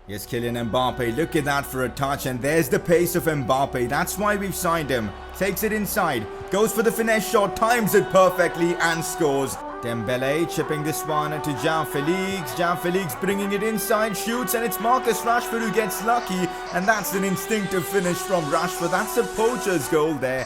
Yes, Kylian Mbappe, look at that for a touch, and there's the pace of Mbappe. That's why we've signed him. Takes it inside, goes for the finesse shot, times it perfectly and scores. Dembele chipping this one to João Felix. João Felix bringing it inside, shoots, and it's Marcus Rashford who gets lucky. And that's an instinctive finish from Rashford. That's a poacher's goal there.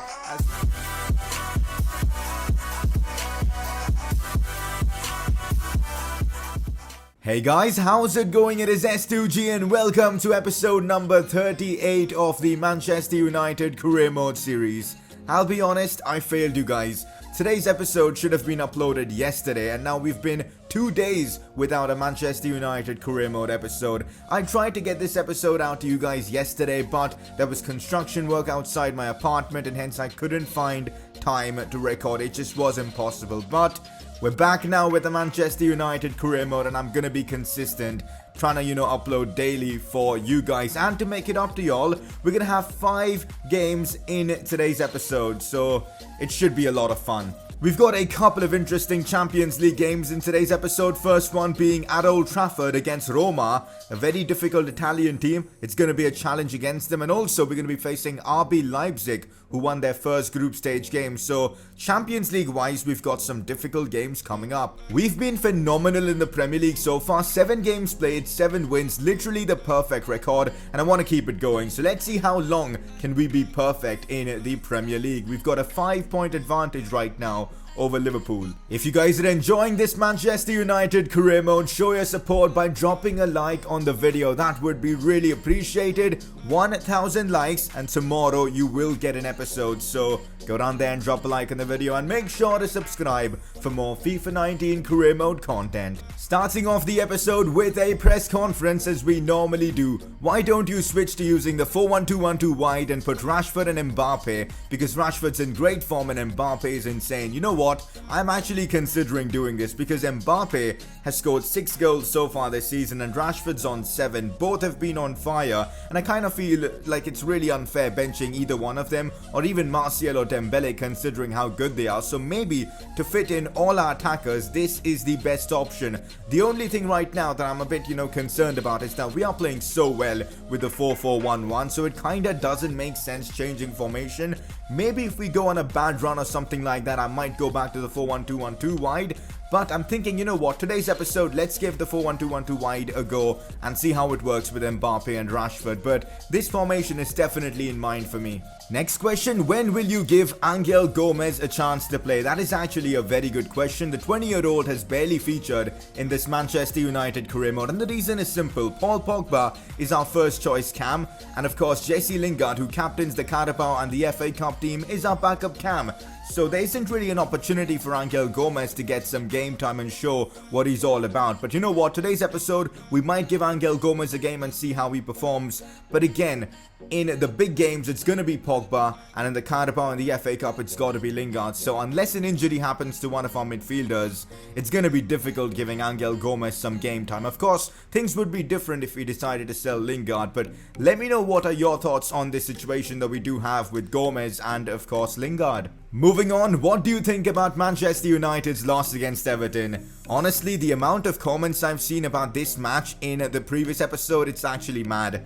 Hey guys, how's it going? It is S2G and welcome to episode number 38 of the Manchester United Career Mode series. I'll be honest, I failed you guys. Today's episode should have been uploaded yesterday, and now we've been 2 days without a Manchester United Career Mode episode. I tried to get this episode out to you guys yesterday, but there was construction work outside my apartment and hence I couldn't find time to record. It just was impossible. But we're back now with the Manchester United Career Mode, and I'm gonna be consistent, trying to, upload daily for you guys. And to make it up to y'all, we're gonna have 5 games in today's episode, so it should be a lot of fun. We've got a couple of interesting Champions League games in today's episode. First one being at Old Trafford against Roma, a very difficult Italian team. It's going to be a challenge against them, and also we're going to be facing RB Leipzig, who won their first group stage game. So Champions League wise, we've got some difficult games coming up. We've been phenomenal in the Premier League so far. 7 games played, 7 wins, literally the perfect record, and I want to keep it going. So let's see how long can we be perfect in the Premier League. We've got a 5-point advantage right now over Liverpool. If you guys are enjoying this Manchester United Career Mode, show your support by dropping a like on the video. That would be really appreciated. 1,000 likes and tomorrow you will get an episode. So go down there and drop a like on the video and make sure to subscribe for more FIFA 19 Career Mode content. Starting off the episode with a press conference as we normally do. Why don't you switch to using the 4-1-2-1-2 wide and put Rashford and Mbappe, because Rashford's in great form and Mbappe is insane. You know what? I'm actually considering doing this because Mbappe has scored 6 goals so far this season and Rashford's on 7. Both have been on fire, and I kind of feel like it's really unfair benching either one of them, or even Martial or Dembele, considering how good they are. So maybe to fit in all our attackers, this is the best option. The only thing right now that I'm a bit concerned about is that we are playing so well with the 4-4-1-1, so it kinda doesn't make sense changing formation. Maybe if we go on a bad run or something like that, I might go back to the 4-1-2-1-2 wide. But I'm thinking, today's episode, let's give the 4-1-2-1-2 wide a go and see how it works with Mbappe and Rashford. But this formation is definitely in mind for me. Next question, when will you give Angel Gomez a chance to play? That is actually a very good question. The 20-year-old has barely featured in this Manchester United Career Mode, and the reason is simple. Paul Pogba is our first choice cam, and of course Jesse Lingard, who captains the Cardiff and the FA Cup team, is our backup cam. So there isn't really an opportunity for Angel Gomez to get some game time and show what he's all about. But you know what? Today's episode, we might give Angel Gomez a game and see how he performs. But again, in the big games, it's going to be Pogba, and in the Carabao and the FA Cup, it's got to be Lingard. So unless an injury happens to one of our midfielders, it's going to be difficult giving Angel Gomez some game time. Of course, things would be different if we decided to sell Lingard, but let me know what are your thoughts on this situation that we do have with Gomez and, of course, Lingard. Moving on, what do you think about Manchester United's loss against Everton? Honestly, the amount of comments I've seen about this match in the previous episode, it's actually mad.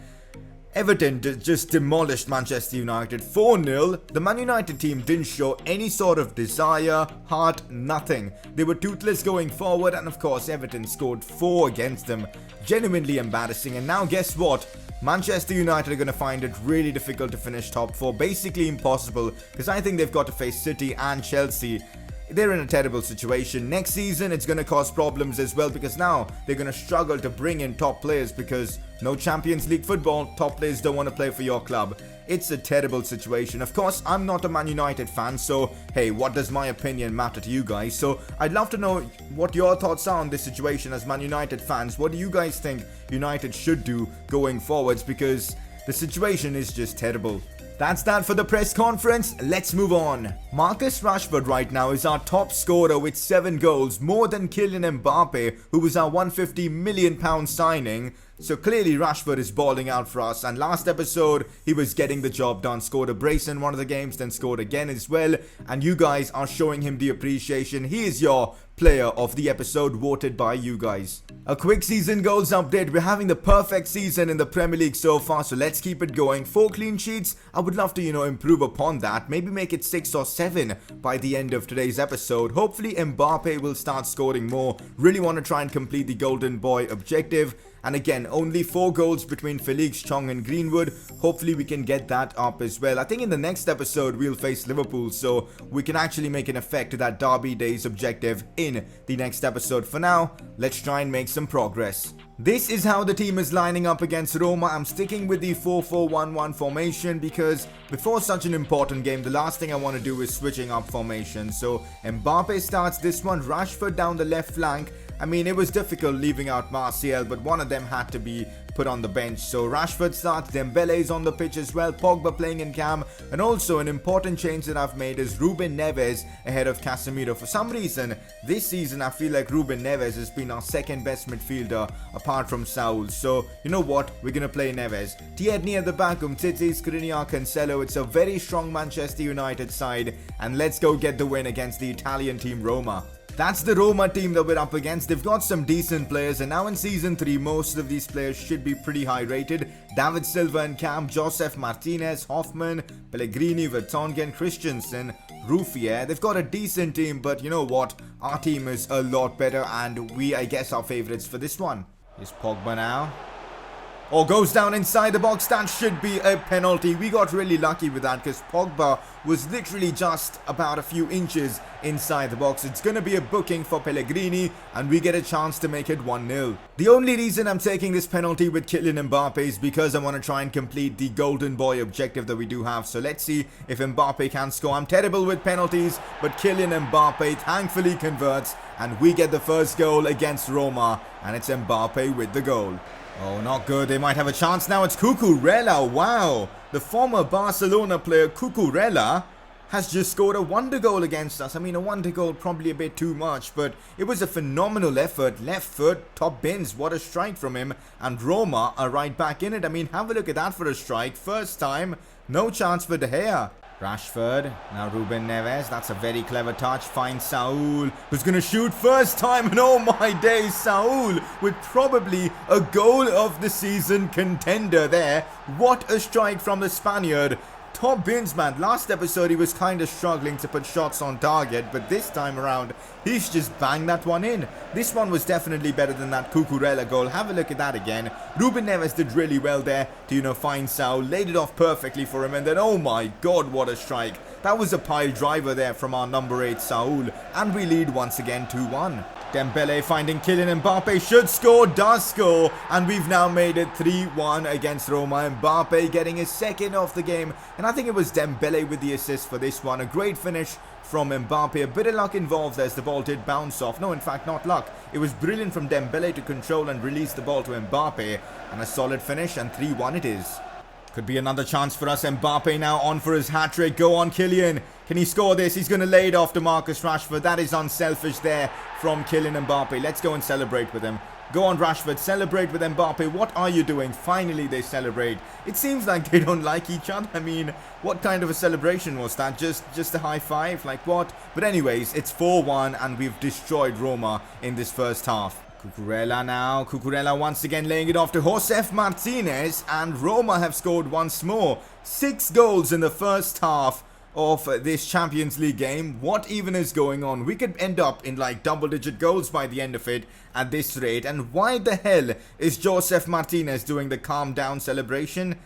Everton just demolished Manchester United 4-0. The Man United team didn't show any sort of desire, heart, nothing. They were toothless going forward, and of course Everton scored 4 against them. Genuinely embarrassing. And now guess what? Manchester United are going to find it really difficult to finish top 4. Basically impossible, because I think they've got to face City and Chelsea. They're in a terrible situation. Next season, it's going to cause problems as well, because now they're going to struggle to bring in top players because no Champions League football, top players don't want to play for your club. It's a terrible situation. Of course, I'm not a Man United fan, so hey, what does my opinion matter to you guys? So I'd love to know what your thoughts are on this situation as Man United fans. What do you guys think United should do going forwards, because the situation is just terrible. That's that for the press conference. Let's move on. Marcus Rashford right now is our top scorer with 7 goals, more than Kylian Mbappe, who was our £150 million signing. So clearly Rashford is balling out for us, and last episode he was getting the job done. Scored a brace in one of the games, then scored again as well, and you guys are showing him the appreciation. He is your player of the episode voted by you guys. A quick season goals update. We're having the perfect season in the Premier League so far, so let's keep it going. 4 clean sheets. I would love to, improve upon that. Maybe make it 6 or 7 by the end of today's episode. Hopefully Mbappe will start scoring more. Really want to try and complete the Golden Boy objective. And again, only 4 goals between Felix, Chong and Greenwood. Hopefully we can get that up as well. I think in the next episode we'll face Liverpool, so we can actually make an effect to that Derby Days objective in the next episode. For now, let's try and make some progress. This is how the team is lining up against Roma. I'm sticking with the 4-4-1-1 formation because before such an important game, the last thing I want to do is switching up formation. So Mbappe starts this one, Rashford down the left flank. I mean, it was difficult leaving out Martial, but one of them had to be put on the bench. So Rashford starts, Dembele is on the pitch as well, Pogba playing in cam, and also an important change that I've made is Ruben Neves ahead of Casemiro. For some reason, this season I feel like Ruben Neves has been our second best midfielder apart from Saul. So, you know what? We're going to play Neves. Tierney at the back, Umtiti, Skriniar, Cancelo. It's a very strong Manchester United side, and let's go get the win against the Italian team Roma. That's the Roma team that we're up against. They've got some decent players, and now in Season 3, most of these players should be pretty high rated. David Silva in camp, Joseph Martinez, Hoffman, Pellegrini, Vertonghen, Christensen, Ruffier. They've got a decent team, but you know what? Our team is a lot better, and we, I guess, are favourites for this one. Here's Pogba now. Or goes down inside the box. That should be a penalty. We got really lucky with that because Pogba was literally just about a few inches inside the box. It's going to be a booking for Pellegrini and we get a chance to make it 1-0. The only reason I'm taking this penalty with Kylian Mbappe is because I want to try and complete the Golden Boy objective that we do have. So let's see if Mbappe can score. I'm terrible with penalties, but Kylian Mbappe thankfully converts and we get the first goal against Roma, and it's Mbappe with the goal. Oh, not good. They might have a chance now. It's Cucurella. Wow. The former Barcelona player Cucurella has just scored a wonder goal against us. I mean, a wonder goal probably a bit too much, but it was a phenomenal effort. Left foot, top bins. What a strike from him. And Roma are right back in it. I mean, have a look at that for a strike. First time. No chance for De Gea. Rashford, now Ruben Neves, that's a very clever touch, finds Saul, who's going to shoot first time, and oh my days, Saul with probably a goal of the season contender there. What a strike from the Spaniard. Top bins, man. Last episode he was kind of struggling to put shots on target, but this time around he's just banged that one in. This one was definitely better than that Cucurella goal. Have a look at that again. Ruben Neves did really well there to find Saul, laid it off perfectly for him, and then oh my god, what a strike. That was a pile driver there from our number 8 Saul, and we lead once again 2-1. Dembele finding Kylian Mbappe, should score, does score, and we've now made it 3-1 against Roma. Mbappe getting his second of the game, and I think it was Dembele with the assist for this one. A great finish from Mbappe. A bit of luck involved as the ball did bounce off. No, in fact, not luck. It was brilliant from Dembele to control and release the ball to Mbappe, and a solid finish, and 3-1 it is. Could be another chance for us. Mbappe now on for his hat-trick. Go on, Kylian. Can he score this? He's going to lay it off to Marcus Rashford. That is unselfish there from Kylian Mbappe. Let's go and celebrate with him. Go on, Rashford. Celebrate with Mbappe. What are you doing? Finally, they celebrate. It seems like they don't like each other. I mean, what kind of a celebration was that? Just a high five? Like what? But anyways, it's 4-1 and we've destroyed Roma in this first half. Cucurella now. Cucurella once again laying it off to Josef Martinez, and Roma have scored once more. 6 goals in the first half of this Champions League game. What even is going on? We could end up in like double-digit goals by the end of it at this rate. And why the hell is Josef Martinez doing the calm down celebration?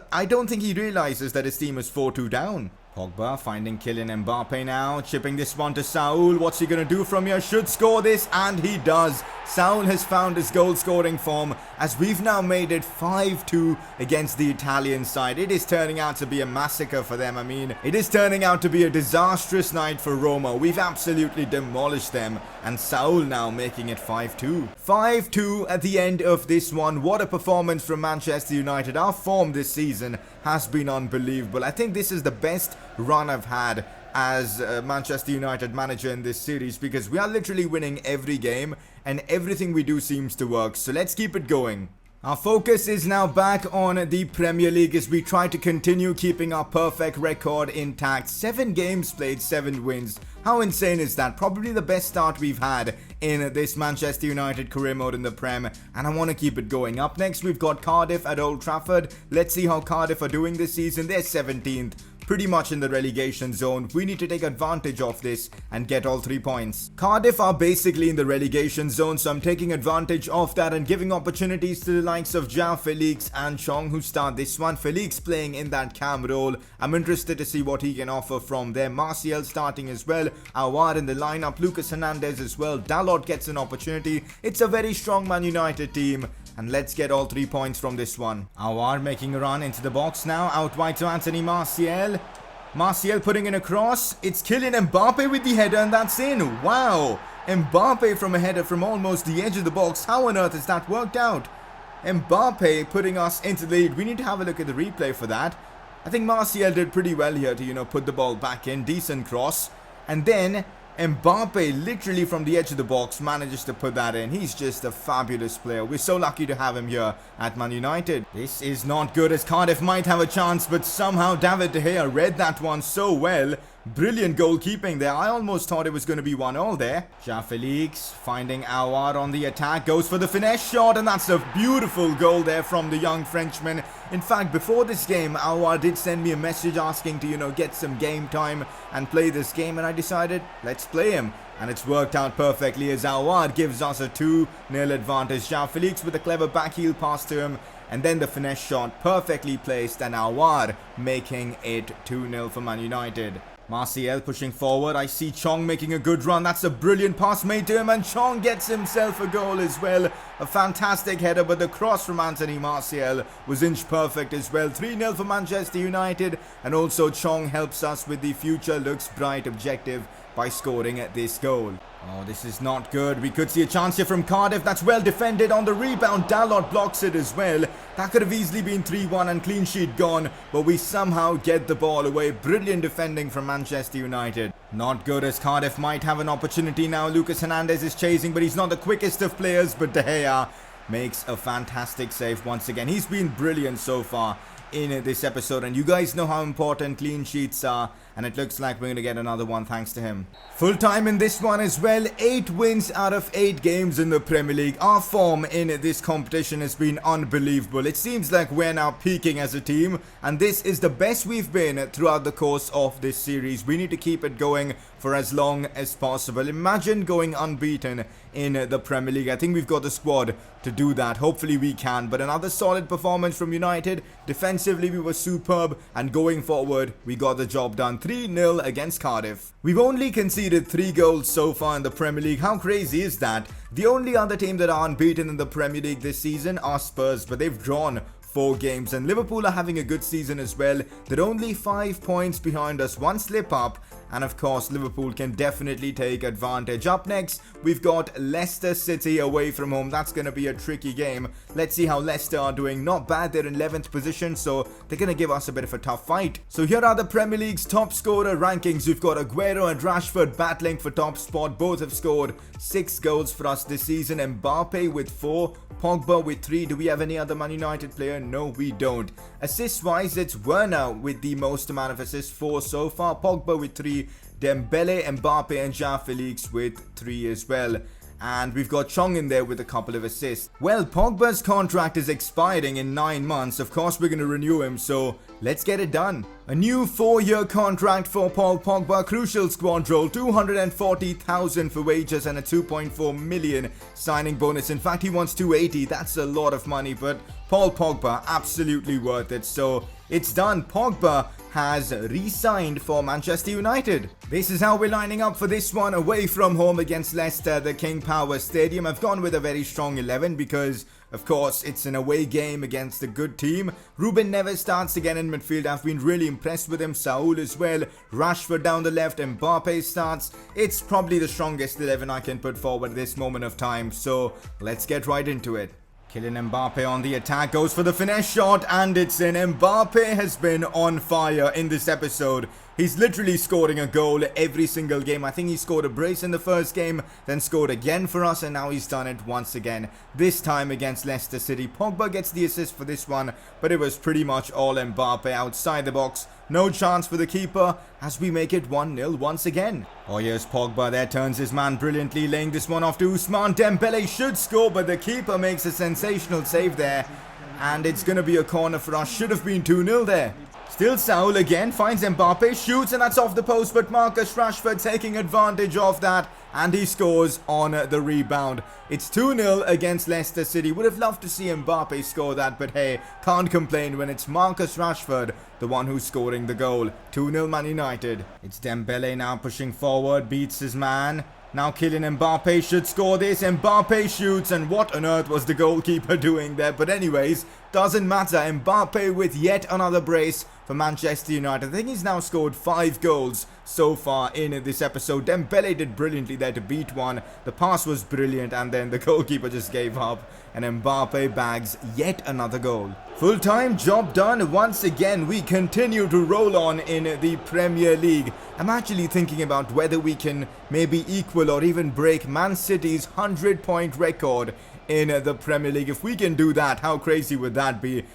I don't think he realizes that his team is 4-2 down. Pogba finding Kylian Mbappe now, chipping this one to Saul. What's he going to do from here? Should score this, and he does. Saul has found his goal scoring form as we've now made it 5-2 against the Italian side. It is turning out to be a massacre for them. I mean, it is turning out to be a disastrous night for Roma. We've absolutely demolished them, and Saul now making it 5-2. 5-2 at the end of this one. What a performance from Manchester United. Our form this season has been unbelievable. I think this is the best run I've had as Manchester United manager in this series, because we are literally winning every game and everything we do seems to work. So let's keep it going. Our focus is now back on the Premier League as we try to continue keeping our perfect record intact. 7 games played, 7 wins. How insane is that? Probably the best start we've had in this Manchester United career mode in the Prem, and I want to keep it going. Up next, we've got Cardiff at Old Trafford. Let's see how Cardiff are doing this season. They're 17th. Pretty much in the relegation zone. We need to take advantage of this and get all 3 points. Cardiff are basically in the relegation zone, so I'm taking advantage of that and giving opportunities to the likes of João Felix and Chong, who start this one. Felix playing in that cam role. I'm interested to see what he can offer from there. Martial starting as well. Awar in the lineup. Lucas Hernandez as well. Dalot gets an opportunity. It's a very strong Man United team. And let's get all 3 points from this one. Awar making a run into the box now. Out wide to Anthony Martial. Martial putting in a cross. It's Kylian Mbappe with the header, and that's in. Wow. Mbappe from a header from almost the edge of the box. How on earth has that worked out? Mbappe putting us into the lead. We need to have a look at the replay for that. I think Martial did pretty well here to, put the ball back in. Decent cross. And then Mbappe, literally from the edge of the box, manages to put that in. He's just a fabulous player. We're so lucky to have him here at Man United. This is not good, as Cardiff might have a chance, but somehow David De Gea read that one so well. Brilliant goalkeeping there. I almost thought it was going to be 1-1 there. João Felix finding Awar on the attack. Goes for the finesse shot, and that's a beautiful goal there from the young Frenchman. In fact, before this game, Awar did send me a message asking to, get some game time and play this game. And I decided, let's play him. And it's worked out perfectly as Awar gives us a 2-0 advantage. João Felix with a clever backheel pass to him. And then the finesse shot perfectly placed, and Awar making it 2-0 for Man United. Martial pushing forward. I see Chong making a good run. That's a brilliant pass made to him, and Chong gets himself a goal as well. A fantastic header, but the cross from Anthony Martial was inch perfect as well. 3-0 for Manchester United, and also Chong helps us with the future looks bright objective by scoring this goal. Oh, this is not good. We could see a chance here from Cardiff. That's well defended. On the rebound, Dalot blocks it as well. That could have easily been 3-1 and clean sheet gone, but we somehow get the ball away. Brilliant defending from Manchester United. Not good, as Cardiff might have an opportunity now. Lucas Hernandez is chasing, but he's not the quickest of players. But De Gea makes a fantastic save once again. He's been brilliant so far in this episode, and you guys know how important clean sheets are, and it looks like we're going to get another one thanks to him. Full time in this one as well. 8 wins out of 8 games in the Premier League. Our form in this competition has been unbelievable. It seems like we're now peaking as a team, and this is the best we've been throughout the course of this series. We need to keep it going for as long as possible. Imagine going unbeaten in the Premier League. I think we've got the squad to do that. Hopefully we can. But another solid performance from United. Defensively we were superb, and going forward we got the job done. 3-0 against Cardiff. We've only conceded 3 goals so far in the Premier League. How crazy is that? The only other team that are unbeaten in the Premier League this season are Spurs, but they've drawn 4 games, and Liverpool are having a good season as well. They're only 5 points behind us, 1 slip up, and of course Liverpool can definitely take advantage. Up next, we've got Leicester City away from home. That's going to be a tricky game. Let's see how Leicester are doing. Not bad, they're in 11th position, so they're going to give us a bit of a tough fight. So here are the Premier League's top scorer rankings. We've got Aguero and Rashford battling for top spot. Both have scored 6 goals for us this season. Mbappe with 4, Pogba with 3. Do we have any other Man United player? No, we don't. Assist wise, it's Werner with the most amount of assists, 4 so far. Pogba with 3. Dembele, Mbappe and João Felix with 3 as well. And we've got Chong in there with a couple of assists. Well, Pogba's contract is expiring in 9 months. Of course, we're going to renew him, so let's get it done. A new 4-year contract for Paul Pogba. Crucial squad role. 240,000 for wages and a 2.4 million signing bonus. In fact, he wants 280. That's a lot of money, but Paul Pogba, absolutely worth it. So it's done. Pogba has re-signed for Manchester United. This is how we're lining up for this one away from home against Leicester, the King Power Stadium. I've gone with a very strong 11 because, of course, it's an away game against a good team. Ruben Neves starts again in midfield. I've been really impressed with him. Saul as well. Rashford down the left. Mbappe starts. It's probably the strongest 11 I can put forward at this moment of time. So let's get right into it. Kylian Mbappe on the attack, goes for the finesse shot, and it's in. Mbappe has been on fire in this episode. He's literally scoring a goal every single game. I think he scored a brace in the first game, then scored again for us, and now he's done it once again. This time against Leicester City. Pogba gets the assist for this one, but it was pretty much all Mbappe outside the box. No chance for the keeper as we make it 1-0 once again. Oh, here's Pogba there, turns his man brilliantly, laying this one off to Ousmane Dembele. Should score, but the keeper makes a sensational save there. And it's going to be a corner for us. Should have been 2-0 there. Still Saul again, finds Mbappe, shoots, and that's off the post, but Marcus Rashford taking advantage of that, and he scores on the rebound. It's 2-0 against Leicester City. Would have loved to see Mbappe score that, but hey, can't complain when it's Marcus Rashford, the one who's scoring the goal. 2-0 Man United. It's Dembele now pushing forward, beats his man. Now Kylian Mbappe should score this. Mbappe shoots, and what on earth was the goalkeeper doing there? But anyways, doesn't matter. Mbappe with yet another brace for Manchester United. I think he's now scored 5 goals so far in this episode. Dembele did brilliantly there to beat one. The pass was brilliant, and then the goalkeeper just gave up, and Mbappe bags yet another goal. Full-time job done. Once again, we continue to roll on in the Premier League. I'm actually thinking about whether we can maybe equal or even break Man City's 100-point record in the Premier League. If we can do that, how crazy would that be?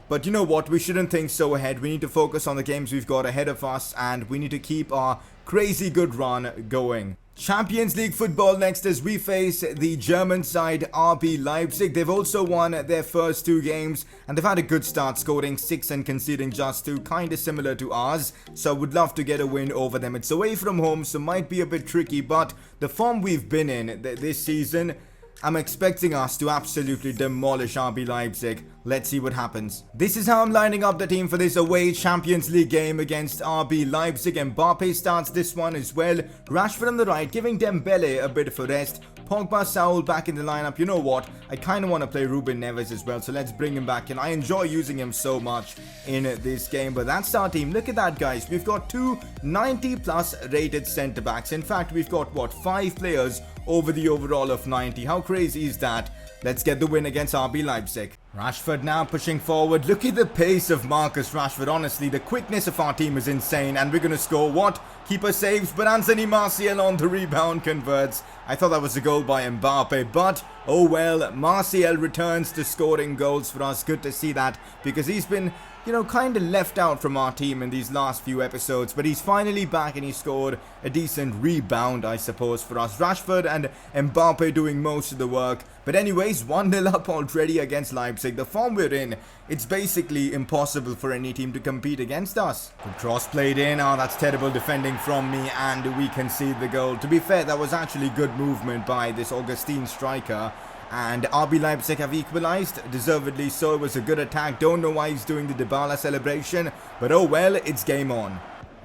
But you know what, we shouldn't think so ahead. We need to focus on the games we've got ahead of us, and we need to keep our crazy good run going. Champions League football next as we face the German side RB Leipzig. They've also won their first 2 games, and they've had a good start, scoring 6 and conceding just 2, kind of similar to ours. So I would love to get a win over them. It's away from home, so might be a bit tricky, but the form we've been in this season, I'm expecting us to absolutely demolish RB Leipzig. Let's see what happens. This is how I'm lining up the team for this away Champions League game against RB Leipzig. Mbappe starts this one as well. Rashford on the right, giving Dembele a bit of a rest. Pogba, Saul back in the lineup. You know what? I kind of want to play Ruben Neves as well, so let's bring him back in. I enjoy using him so much in this game, but that's our team. Look at that, guys. We've got 2 90+ rated centre-backs. In fact, we've got, what, 5 players over the overall of 90. How crazy is that? Let's get the win against RB Leipzig. Rashford now pushing forward. Look at the pace of Marcus Rashford. Honestly, the quickness of our team is insane. And we're going to score what? Keeper saves, but Anthony Martial on the rebound converts. I thought that was a goal by Mbappe, but oh well. Martial returns to scoring goals for us. Good to see that, because he's been, you know, kind of left out from our team in these last few episodes, but he's finally back and he scored a decent rebound, I suppose, for us. Rashford and Mbappe doing most of the work. But anyways, 1-0 up already against Leipzig. The form we're in, it's basically impossible for any team to compete against us. The cross played in. Oh, that's terrible defending from me, and we concede the goal. To be fair, that was actually good movement by this Augustine striker. And RB Leipzig have equalized, deservedly so. It was a good attack. Don't know why he's doing the Dybala celebration, but oh well, it's game on.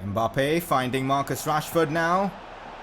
Mbappe finding Marcus Rashford now.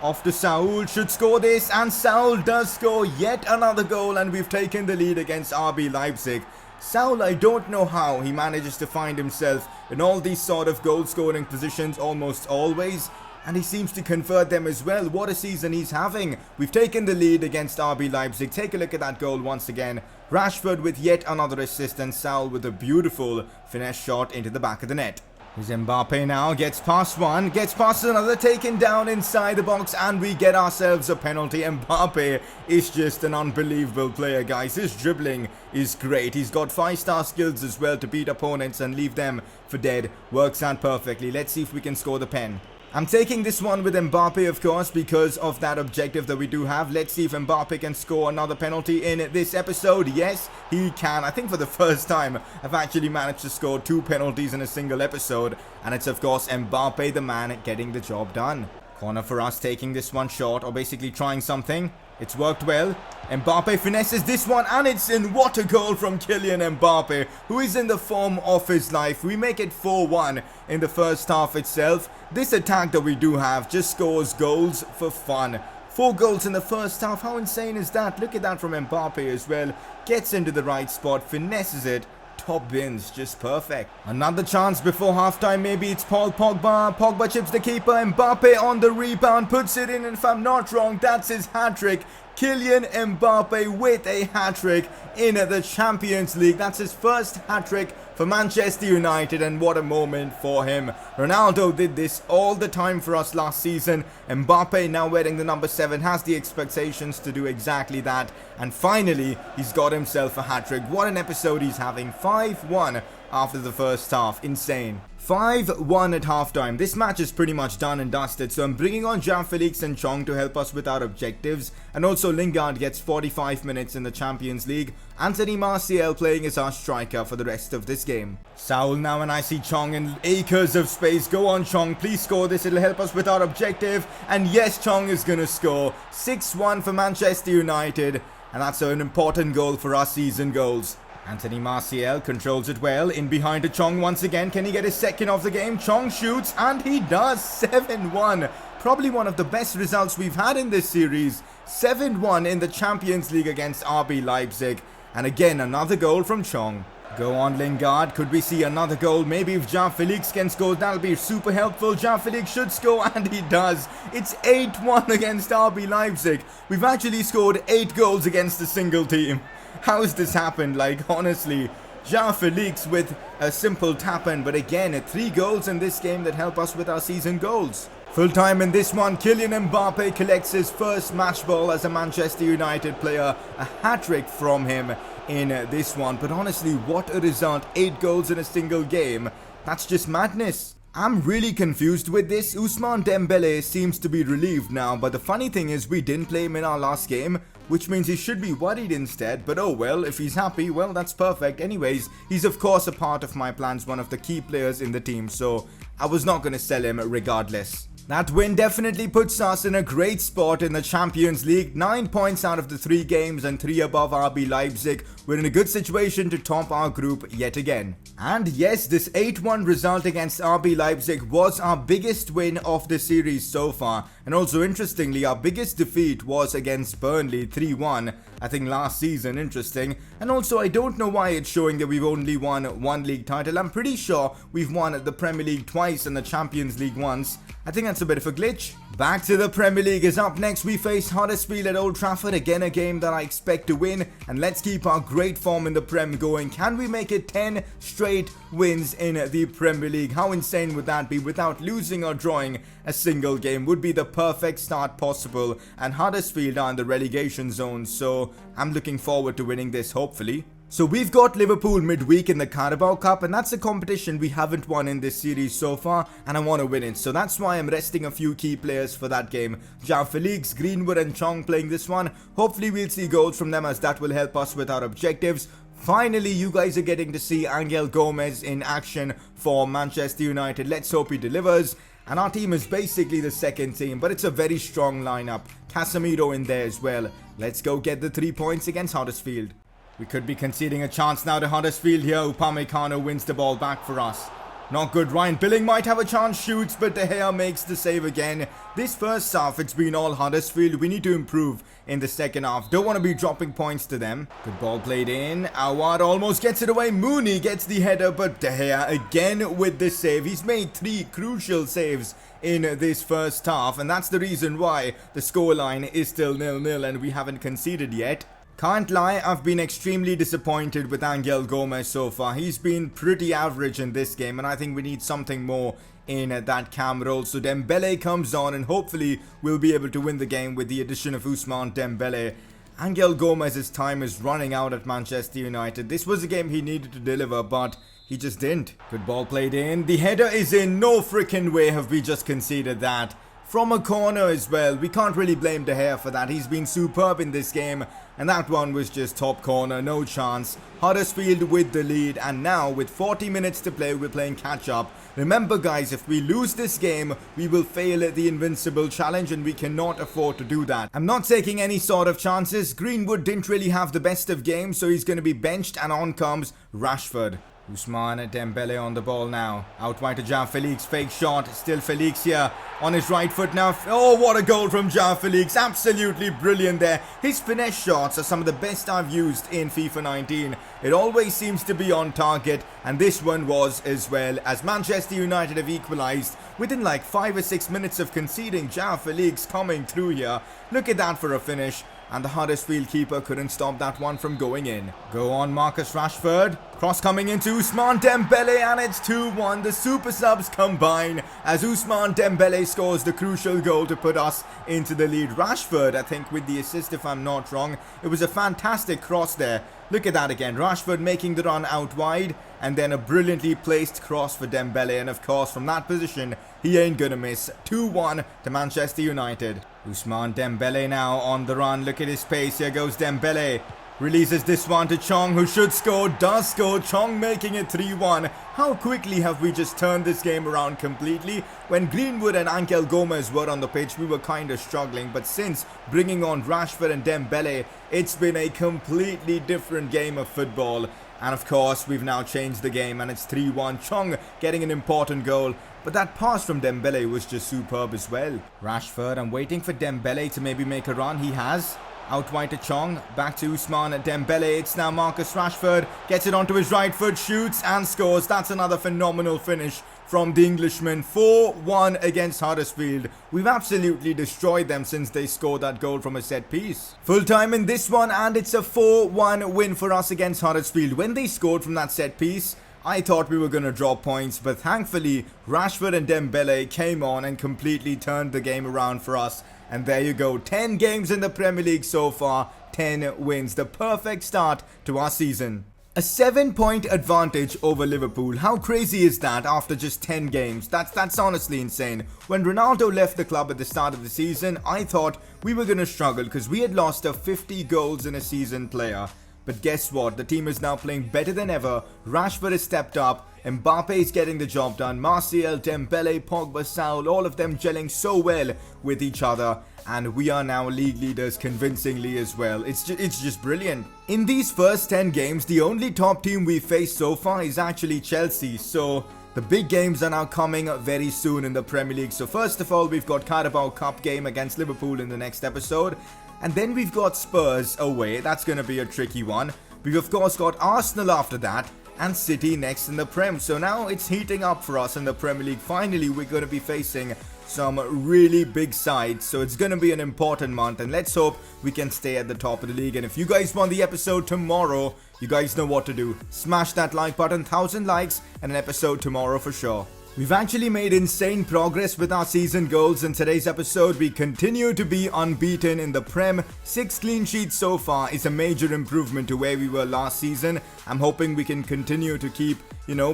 Off to Saul, should score this, and Saul does score yet another goal, and we've taken the lead against RB Leipzig. Saul, I don't know how he manages to find himself in all these sort of goal-scoring positions almost always. And he seems to convert them as well. What a season he's having. We've taken the lead against RB Leipzig. Take a look at that goal once again. Rashford with yet another assist, and Saul with a beautiful finesse shot into the back of the net. Here's Mbappe now, gets past one, gets past another, taken down inside the box, and we get ourselves a penalty. Mbappe is just an unbelievable player, guys. His dribbling is great. He's got 5-star skills as well to beat opponents and leave them for dead. Works out perfectly. Let's see if we can score the pen. I'm taking this one with Mbappe, of course, because of that objective that we do have. Let's see if Mbappe can score another penalty in this episode. Yes, he can. I think for the first time, I've actually managed to score 2 penalties in a single episode. And it's, of course, Mbappe, the man, getting the job done. Corner for us, taking this one short, or basically trying something. It's worked well. Mbappe finesses this one, and it's in. What a goal from Kylian Mbappe, who is in the form of his life. We make it 4-1 in the first half itself. This attack that we do have just scores goals for fun. 4 goals in the first half. How insane is that? Look at that from Mbappe as well. Gets into the right spot, finesses it. Top bins, just perfect. Another chance before halftime. Maybe it's Paul Pogba. Pogba chips the keeper. Mbappe on the rebound, puts it in. And if I'm not wrong, that's his hat-trick. Kylian Mbappe with a hat-trick in the Champions League. That's his first hat-trick for Manchester United, and what a moment for him. Ronaldo did this all the time for us last season. Mbappe, now wearing the number 7, has the expectations to do exactly that, and finally he's got himself a hat-trick. What an episode he's having. 5-1 after the first half. Insane. 5-1 at halftime. This match is pretty much done and dusted, so I'm bringing on João Felix and Chong to help us with our objectives, and also Lingard gets 45 minutes in the Champions League. Anthony Martial playing as our striker for the rest of this game. Saul now, and I see Chong in acres of space. Go on, Chong, please score this, it'll help us with our objective, and yes, Chong is gonna score. 6-1 for Manchester United, and that's an important goal for our season goals. Anthony Martial controls it well, in behind to Chong once again. Can he get his second of the game? Chong shoots, and he does. 7-1. Probably one of the best results we've had in this series. 7-1 in the Champions League against RB Leipzig. And again, another goal from Chong. Go on, Lingard. Could we see another goal? Maybe if João Felix can score, that'll be super helpful. João Felix should score, and he does. It's 8-1 against RB Leipzig. We've actually scored 8 goals against a single team. How has this happened? Like, honestly, João Felix with a simple tap-in, but again, 3 goals in this game that help us with our season goals. Full time in this one, Kylian Mbappe collects his first match ball as a Manchester United player. A hat-trick from him in this one, but honestly, what a result. 8 goals in a single game. That's just madness. I'm really confused with this. Ousmane Dembele seems to be relieved now, but the funny thing is we didn't play him in our last game, which means he should be worried instead. But oh well, if he's happy, well, that's perfect. Anyways, he's of course a part of my plans, one of the key players in the team, so I was not going to sell him regardless. That win definitely puts us in a great spot in the Champions League. 9 points out of the 3 games and 3 above RB Leipzig. We're in a good situation to top our group yet again. And yes, this 8-1 result against RB Leipzig was our biggest win of the series so far. And also interestingly, our biggest defeat was against Burnley 3-1, I think last season. Interesting. And also I don't know why it's showing that we've only won 1 league title. I'm pretty sure we've won the Premier League twice and the Champions League once. I think that's a bit of a glitch. Back to the Premier League is up next. We face Huddersfield at Old Trafford. Again, a game that I expect to win. And let's keep our great form in the Prem going. Can we make it 10 straight wins in the Premier League? How insane would that be? Without losing or drawing a single game would be the perfect start possible. And Huddersfield are in the relegation zone, so I'm looking forward to winning this, hopefully. So we've got Liverpool midweek in the Carabao Cup, and that's a competition we haven't won in this series so far, and I want to win it. So that's why I'm resting a few key players for that game. João Felix, Greenwood and Chong playing this one. Hopefully we'll see goals from them, as that will help us with our objectives. Finally, you guys are getting to see Angel Gomez in action for Manchester United. Let's hope he delivers. And our team is basically the second team, but it's a very strong lineup. Casemiro in there as well. Let's go get the 3 points against Huddersfield. We could be conceding a chance now to Huddersfield here. Upamecano wins the ball back for us. Not good. Ryan Billing might have a chance, shoots, but De Gea makes the save again. This first half, it's been all Huddersfield. We need to improve in the second half. Don't want to be dropping points to them. Good ball played in. Awad almost gets it away. Mooney gets the header, but De Gea again with the save. He's made 3 crucial saves in this first half, and that's the reason why the scoreline is still 0-0 and we haven't conceded yet. Can't lie, I've been extremely disappointed with Angel Gomez so far. He's been pretty average in this game, and I think we need something more in that cam role. So Dembele comes on, and hopefully we'll be able to win the game with the addition of Ousmane Dembele. Angel Gomez's time is running out at Manchester United. This was a game he needed to deliver, but he just didn't. Good ball played in. The header is in. No freaking way have we just conceded that. From a corner as well. We can't really blame De Gea for that. He's been superb in this game. And that one was just top corner. No chance. Huddersfield with the lead. And now with 40 minutes to play, we're playing catch up. Remember guys, if we lose this game, we will fail at the Invincible Challenge. And we cannot afford to do that. I'm not taking any sort of chances. Greenwood didn't really have the best of games. So he's going to be benched. And on comes Rashford. Ousmane Dembele on the ball now. Out wide to João Felix. Fake shot. Still Felix here on his right foot now. Oh, what a goal from João Felix. Absolutely brilliant there. His finesse shots are some of the best I've used in FIFA 19. It always seems to be on target. And this one was as well, as Manchester United have equalised within like 5 or 6 minutes of conceding. João Felix coming through here. Look at that for a finish. and the Huddersfield keeper couldn't stop that one from going in. Go on Marcus Rashford, cross coming into Ousmane Dembele, and it's 2-1. The super subs combine as Ousmane Dembele scores the crucial goal to put us into the lead. Rashford, I think, with the assist if I'm not wrong. It was a fantastic cross there. Look at that again, Rashford making the run out wide, and then a brilliantly placed cross for Dembele, and of course from that position he ain't gonna miss. 2-1 to Manchester United. Ousmane Dembele now on the run. Look at his pace. Here goes Dembele. Releases this one to Chong, who should score, does score. Chong making it 3-1. How quickly have we just turned this game around completely? When Greenwood and Angel Gomez were on the pitch, we were kind of struggling. But since bringing on Rashford and Dembele, it's been a completely different game of football. And of course, we've now changed the game and it's 3-1. Chong getting an important goal. But that pass from Dembele was just superb as well. Rashford, I'm waiting for Dembele to maybe make a run. He has. Out wide to Chong, back to Ousmane Dembele. It's now Marcus Rashford, gets it onto his right foot, shoots and scores. That's another phenomenal finish from the Englishman. 4-1 against Huddersfield. We've absolutely destroyed them since they scored that goal from a set piece. Full time in this one, and it's a 4-1 win for us against Huddersfield. When they scored from that set piece, I thought we were going to drop points, but thankfully Rashford and Dembele came on and completely turned the game around for us. And there you go, 10 games in the Premier League so far, 10 wins, the perfect start to our season. A 7-point advantage over Liverpool. How crazy is that after just 10 games? That's honestly insane. When Ronaldo left the club at the start of the season, I thought we were going to struggle because we had lost a 50 goals in a season player. But guess what? The team is now playing better than ever. Rashford has stepped up. Mbappe is getting the job done. Martial, Dembele, Pogba, Saul, all of them gelling so well with each other. And we are now league leaders convincingly as well. It's just brilliant. In these first 10 games, the only top team we've faced so far is actually Chelsea. So the big games are now coming very soon in the Premier League. So first of all, we've got Carabao Cup game against Liverpool in the next episode. And then we've got Spurs away. That's going to be a tricky one. We've of course got Arsenal after that. And City next in the Prem. So now it's heating up for us in the Premier League. Finally, we're going to be facing some really big sides. So it's going to be an important month. And let's hope we can stay at the top of the league. And if you guys want the episode tomorrow, you guys know what to do. Smash that like button, 1,000 likes, and an episode tomorrow for sure. We've actually made insane progress with our season goals. In today's episode, we continue to be unbeaten in the Prem. 6 clean sheets so far is a major improvement to where we were last season. I'm hoping we can continue to keep,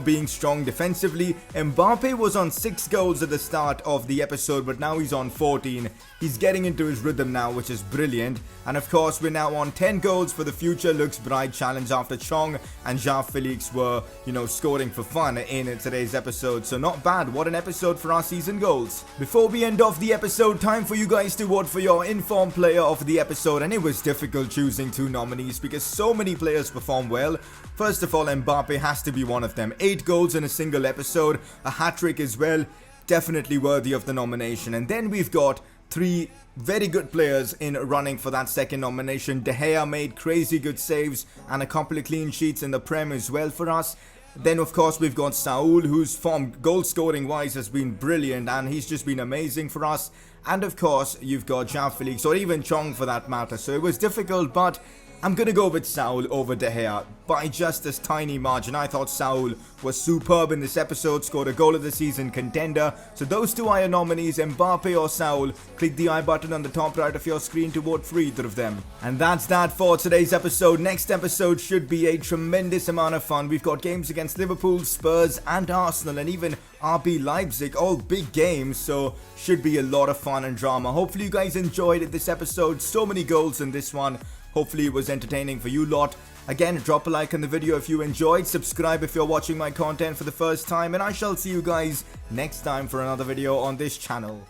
being strong defensively. Mbappe was on 6 goals at the start of the episode, but now he's on 14. He's getting into his rhythm now, which is brilliant. And of course, we're now on 10 goals for the future looks bright challenge after Chong and João Felix were, scoring for fun in today's episode. So not bad. What an episode for our season goals. Before we end off the episode, time for you guys to vote for your informed player of the episode. And it was difficult choosing 2 nominees because so many players perform well. First of all, Mbappe has to be one of them. 8 goals in a single episode, a hat-trick as well. Definitely worthy of the nomination. And then we've got 3 very good players in running for that second nomination. De Gea made crazy good saves and a couple of clean sheets in the Prem as well for us. Then of course we've got Saul, whose form goal scoring wise has been brilliant and he's just been amazing for us. And of course you've got João Felix or even Chong for that matter. So it was difficult, but I'm going to go with Saul over De Gea by just this tiny margin. I thought Saul was superb in this episode, scored a goal of the season contender. So those 2 are your nominees, Mbappe or Saul. Click the I button on the top right of your screen to vote for either of them. And that's that for today's episode. Next episode should be a tremendous amount of fun. We've got games against Liverpool, Spurs and Arsenal and even RB Leipzig, all big games, so should be a lot of fun and drama. Hopefully you guys enjoyed this episode. So many goals in this one. Hopefully it was entertaining for you lot. Again, drop a like on the video if you enjoyed. Subscribe if you're watching my content for the first time. And I shall see you guys next time for another video on this channel.